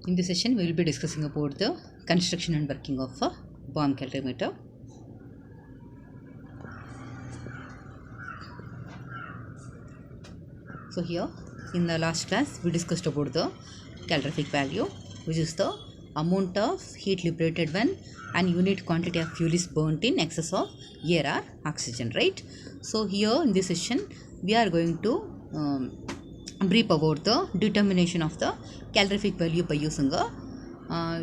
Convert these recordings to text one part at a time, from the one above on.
In this session, we will be discussing about the construction and working of a bomb calorimeter. So here, in the last class, we discussed about the calorific value, which is the amount of heat liberated when an unit quantity of fuel is burnt in excess of air or oxygen, right? So here in this session, we are going to brief about the determination of the calorific value by using a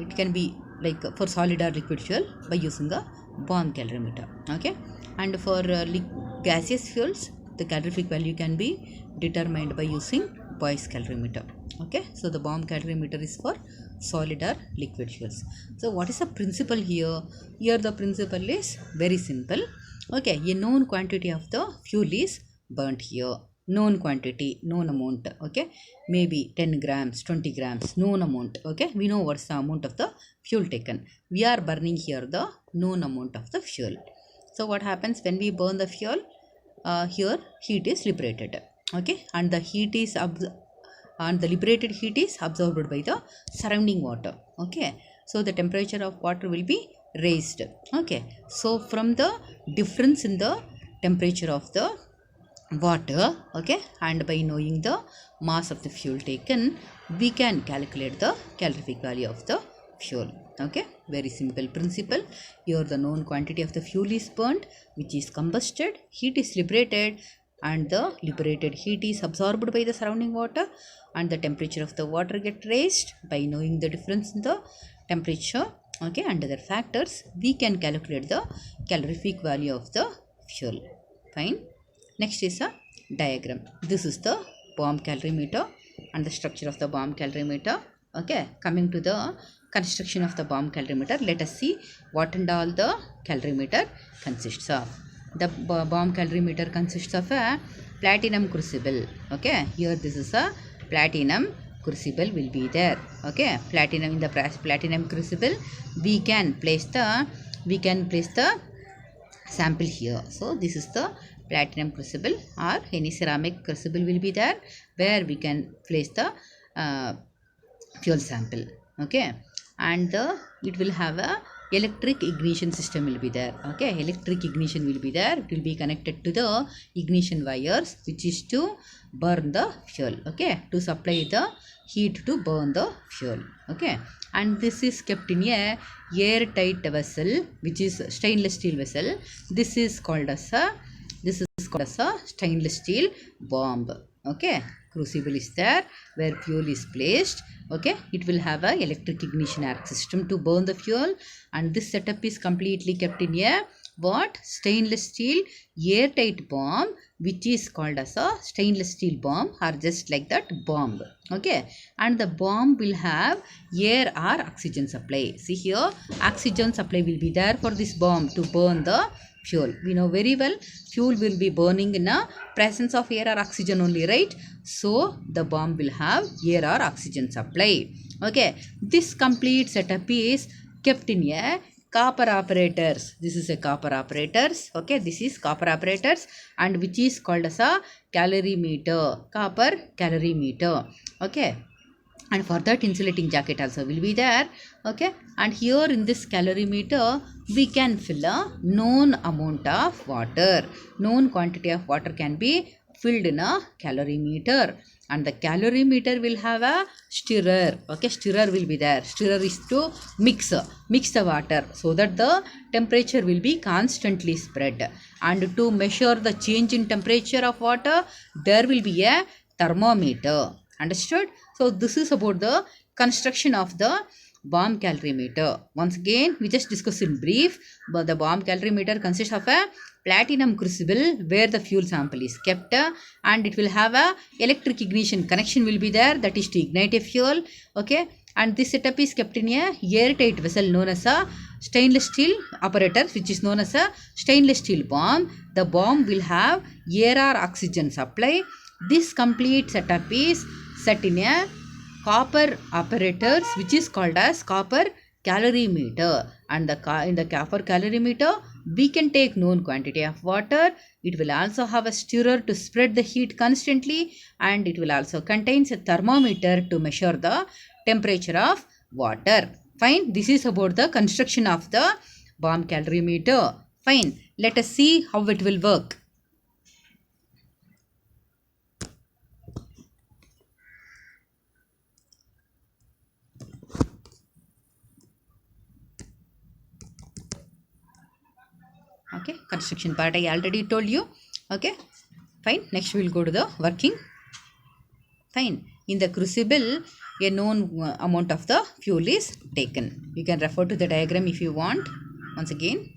it can be like for solid or liquid fuel by using a bomb calorimeter, okay, and for gaseous fuels the calorific value can be determined by using Boyce calorimeter, okay. So the bomb calorimeter is for solid or liquid fuels. So what is the principle here? Here the principle is very simple, okay. A known quantity of the fuel is burnt here, known quantity, known amount, okay, maybe 10 grams, 20 grams, known amount, okay. We know what's the amount of the fuel taken. We are burning here the known amount of the fuel. So what happens when we burn the fuel? Here heat is liberated, okay, and the heat is and the liberated heat is absorbed by the surrounding water, okay. So the temperature of water will be raised, okay. So from the difference in the temperature of the water, okay, and by knowing the mass of the fuel taken, we can calculate the calorific value of the fuel, okay. Very simple principle. Here the known quantity of the fuel is burnt, which is combusted, heat is liberated, and the liberated heat is absorbed by the surrounding water, and the temperature of the water get raised. By knowing the difference in the temperature, okay, and other factors, we can calculate the calorific value of the fuel. Fine. Next is a diagram. This is the bomb calorimeter and the structure of the bomb calorimeter, okay. Coming to the construction of the bomb calorimeter, let us see what and all the calorimeter consists of. The bomb calorimeter consists of a platinum crucible, okay. Here this is a platinum crucible will be there, okay. Platinum, in the platinum crucible we can place the sample here. So this is the platinum crucible, or any ceramic crucible will be there where we can place the fuel sample, okay. And it will have a electric ignition system will be there, okay. Electric ignition will be there. It will be connected to the ignition wires, which is to burn the fuel, okay, to supply the heat to burn the fuel, okay. And this is kept in a airtight vessel, which is stainless steel vessel. This is called as a stainless steel bomb, okay. Crucible is there where fuel is placed, okay. It will have a electric ignition arc system to burn the fuel, and this setup is completely kept in a stainless steel airtight bomb, which is called as a stainless steel bomb, or just like that bomb, okay. And the bomb will have air or oxygen supply. See here, oxygen supply will be there for this bomb to burn the fuel. We know very well fuel will be burning in a presence of air or oxygen only, right? So the bomb will have air or oxygen supply, okay. This complete setup is kept in a copper apparatus. This is a copper apparatus, okay. This is copper apparatus, and which is called as a calorimeter, copper calorimeter, okay. And for that insulating jacket also will be there, okay. And here in this calorimeter we can fill a known amount of water. Known quantity of water can be filled in a calorimeter, and the calorimeter will have a stirrer, okay. Stirrer will be there. Stirrer is to mix the water so that the temperature will be constantly spread. And to measure the change in temperature of water, there will be a thermometer. Understood? So this is about the construction of the bomb calorimeter. Once again, we just discussed in brief, but the bomb calorimeter consists of a platinum crucible where the fuel sample is kept, and it will have a electric ignition connection will be there, that is to ignite a fuel, okay. And this setup is kept in a airtight vessel known as a stainless steel apparatus, which is known as a stainless steel bomb. The bomb will have air or oxygen supply. This complete setup is set in a copper apparatus, which is called as copper calorimeter. And in the copper calorimeter we can take known quantity of water. It will also have a stirrer to spread the heat constantly, and it will also contains a thermometer to measure the temperature of water. Fine. This is about the construction of the bomb calorimeter. Fine. Let us see how it will work. Okay, construction part I already told you. Okay, fine. Next we will go to the working. Fine. In the crucible, a known amount of the fuel is taken. You can refer to the diagram if you want. Once again,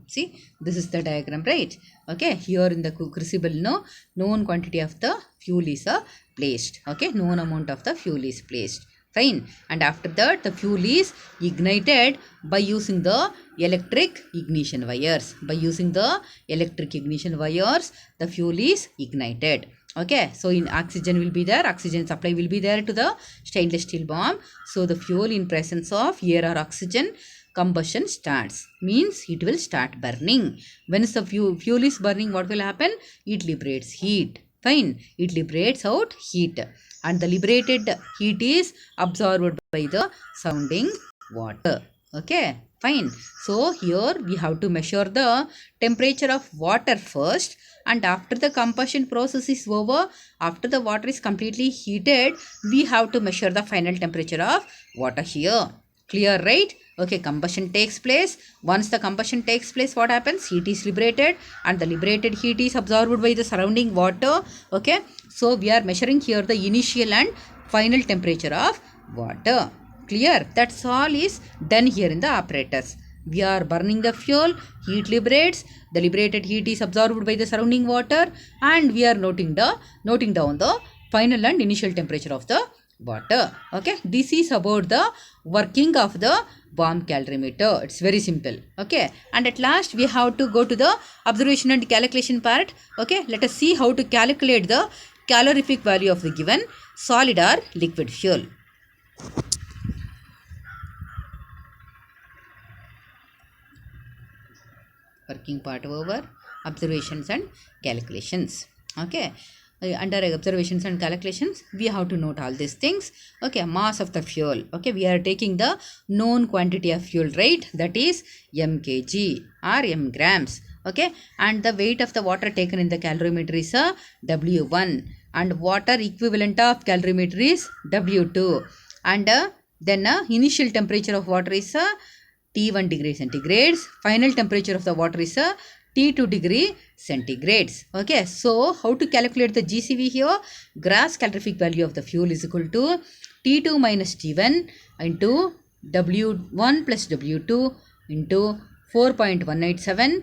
see, this is the diagram, right? Okay, here in the crucible, known quantity of the fuel is placed. Okay, known amount of the fuel is placed. Fine. And after that, the fuel is ignited by using the electric ignition wires. By using the electric ignition wires, the fuel is ignited. Okay, so in oxygen will be there, oxygen supply will be there to the stainless steel bomb. So the fuel in presence of air or oxygen, combustion starts, means it will start burning. When the fuel is burning, what will happen? It liberates heat. Fine, it liberates out heat, and the liberated heat is absorbed by the surrounding water. Okay, fine. So here we have to measure the temperature of water first, and after the combustion process is over, after the water is completely heated, we have to measure the final temperature of water here. Clear, right? Okay, combustion takes place. Once the combustion takes place, what happens? Heat is liberated, and the liberated heat is absorbed by the surrounding water. Okay, so we are measuring here the initial and final temperature of water. Clear? That's all is done here in the apparatus. We are burning the fuel, heat liberates, the liberated heat is absorbed by the surrounding water, and we are noting down the final and initial temperature of the water. Okay, this is about the working of the bomb calorimeter. It's very simple. Okay, and at last we have to go to the observation and calculation part. Okay, let us see how to calculate the calorific value of the given solid or liquid fuel. Working part over, observations and calculations. Okay, under observations and calculations, we have to note all these things. Okay, mass of the fuel. Okay, we are taking the known quantity of fuel, right? That is mkg or m grams. Okay, and the weight of the water taken in the calorimeter is W1, and water equivalent of calorimeter is W2, and then initial temperature of water is T1 degree centigrades. Final temperature of the water is T2 degree centigrades. Okay, so how to calculate the GCV here? Gross calorific value of the fuel is equal to T2 minus T1 into W1 plus W2 into 4.187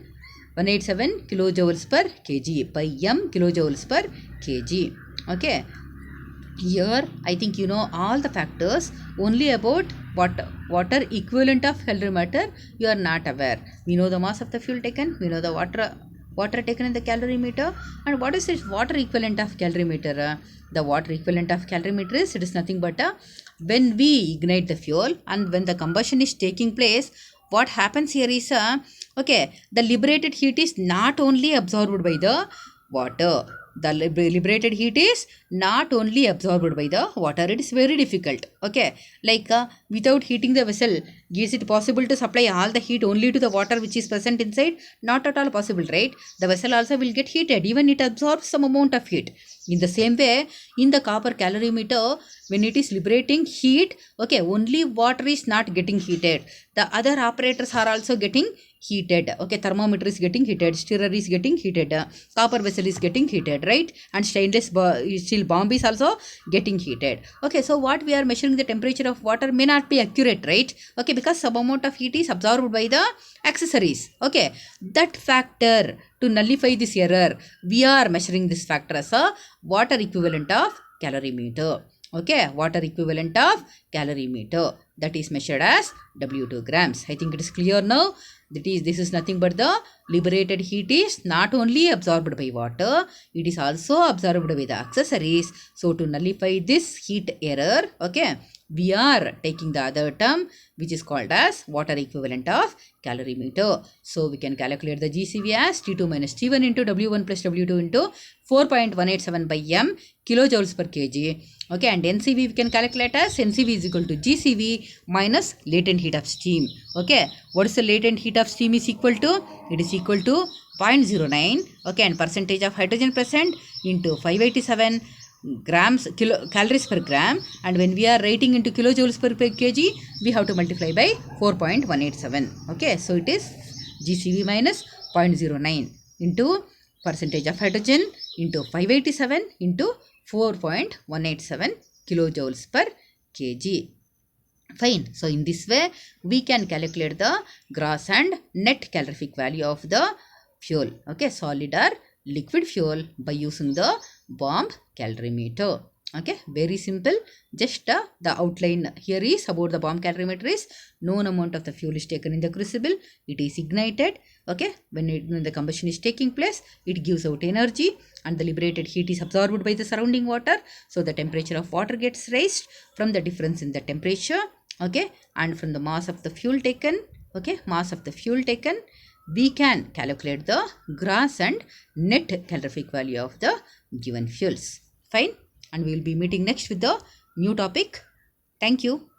kilojoules per kg by m kilojoules per kg. Okay, here I think you know all the factors. Only about water equivalent of calorimeter you are not aware. We know the mass of the fuel taken, we know the water taken in the calorimeter, and what is this water equivalent of calorimeter? The water equivalent of calorimeter is, it is nothing but when we ignite the fuel and when the combustion is taking place, what happens here is okay, the liberated heat is not only absorbed by the water. The liberated heat is not only absorbed by the water. It is very difficult. Okay, like without heating the vessel, is it possible to supply all the heat only to the water which is present inside? Not at all possible, right? The vessel also will get heated, even it absorbs some amount of heat. In the same way, in the copper calorimeter, when it is liberating heat, okay, only water is not getting heated. The other apparatus are also getting heated. Okay, thermometer is getting heated, stirrer is getting heated, copper vessel is getting heated, right? And stainless steel bomb is also getting heated. Okay, so what we are measuring the temperature of water may not be accurate, right? Okay, because some amount of heat is absorbed by the accessories. Okay, that factor, to nullify this error, we are measuring this factor as a water equivalent of calorimeter. Okay, water equivalent of calorimeter, that is measured as W2 grams. I think it is clear now. This is nothing but the liberated heat is not only absorbed by water, it is also absorbed by the accessories. So to nullify this heat error, okay, we are taking the other term which is called as water equivalent of calorimeter. So we can calculate the GCV as T2 minus T1 into W1 plus W2 into 4.187 by M kilojoules per kg. Okay, and NCV we can calculate as NCV is equal to GCV minus latent heat of steam. Okay, what is the latent heat of steam is equal to? It is equal to 0.09. Okay, and percentage of hydrogen present into 587 calories per gram, and when we are writing into kilojoules per kg, we have to multiply by 4.187. okay, so it is GCV minus 0.09 into percentage of hydrogen into 587 into 4.187 kilojoules per kg. Fine. So in this way we can calculate the gross and net calorific value of the fuel, okay, solid or liquid fuel, by using the bomb calorimeter. Okay, very simple. Just the outline here is about the bomb calorimeter is known amount of the fuel is taken in the crucible, it is ignited. Okay, when the combustion is taking place, it gives out energy and the liberated heat is absorbed by the surrounding water. So the temperature of water gets raised from the difference in the temperature, okay, and from the mass of the fuel taken, okay, mass of the fuel taken, we can calculate the gross and net calorific value of the given fuels. Fine, and we will be meeting next with the new topic. Thank you.